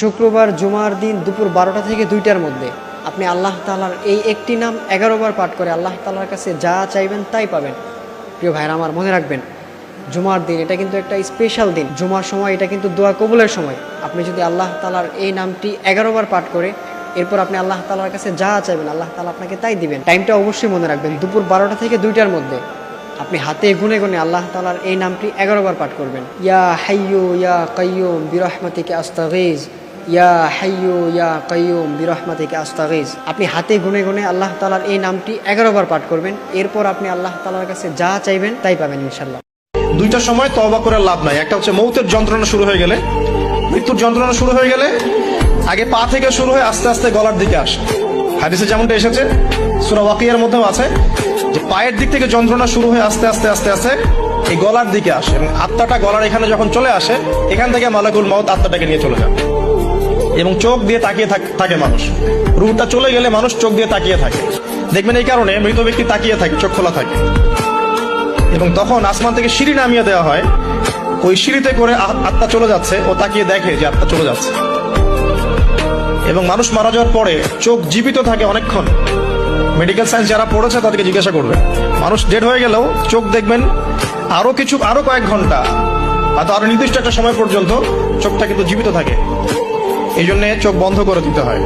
শুক্রবার জুমার দিন দুপুর 12টা থেকে 2টার মধ্যে আপনি আল্লাহ তাআলার এই একটি নাম 11 বার পাঠ করে আল্লাহ তাআলার কাছে যা চাইবেন তাই পাবেন। প্রিয় ভাইরা আমার, মনে রাখবেন জুমার দিন এটা কিন্তু একটা স্পেশাল দিন। জুমার সময় এটা কিন্তু দোয়া কবুলের সময়। আপনি যদি আল্লাহ তাআলার এই নামটি 11 বার পাঠ করে এরপর আপনি আল্লাহ তাআলার কাছে যা চাইবেন আল্লাহ তাআলা আপনাকে তাই দিবেন। টাইমটা অবশ্যই মনে রাখবেন, দুপুর 12টা থেকে 2টার মধ্যে আপনি হাতে গুনে গুনে আল্লাহ তাআলার এই নামটি 11 বার পাঠ করবেন। ইয়া হাইয়্যু ইয়া কাইয়্যুম বিরহমাতিকা আস্তাগীজ, ইয়া হাইয়্যু ইয়া কাইয়্যুম বিরহমাতিকা আস্তাগীজ। আপনি হাতে গুনে গুনে আল্লাহ তাআলার এই নামটি 11 বার পাঠ করবেন। এরপর আপনি আল্লাহ তাআলার কাছে যা চাইবেন তাই পাবেন ইনশাআল্লাহ। দুইটা সময় তওবা করে লাভ নাই। একটা হচ্ছে মৌতের যন্ত্রণা শুরু হয়ে গেলে, মৃত্যুর যন্ত্রণা শুরু হয়ে গেলে আগে পা থেকে শুরু হয়ে আস্তে আস্তে গলার দিকে আসে। হাদিসে যেমনটা এসেছে, সূরা ওয়াকিয়ার মধ্যেও আছে যে পায়ের দিক থেকে যন্ত্রণা শুরু হয়ে আস্তে আস্তে আস্তে আস্তে এই গলার দিকে আসে এবং আত্মাটা গলার এখানে যখন চলে আসে, এখান থেকে মালাকুল মউত আত্মাটাকে নিয়ে চলে যায় এবং চোখ দিয়ে তাকিয়ে থাকে মানুষ। রূহটা চলে গেলে মানুষ চোখ দিয়ে তাকিয়ে থাকে। দেখবেন এই কারণে মৃত ব্যক্তি তাকিয়ে থাকে, চোখ খোলা থাকে এবং তখন আসমান থেকে সিঁড়ি নামিয়ে দেওয়া হয়। ওই সিঁড়িতে করে আত্মা চলে যাচ্ছে, ও তাকিয়ে দেখে যে আত্মা চলে যাচ্ছে। এবং মানুষ মারা যাওয়ার পরে চোখ জীবিত থাকে অনেকক্ষণ। মেডিকেল সায়েন্স যারা পড়েছে তাদেরকে জিজ্ঞাসা করবে, মানুষ ডেড হয়ে গেলেও চোখ দেখবেন আরো কয়েক ঘন্টা হয়তো আরো নির্দিষ্ট একটা সময় পর্যন্ত চোখটা কিন্তু জীবিত থাকে। এই জন্য চোখ বন্ধ করে দিতে হয়।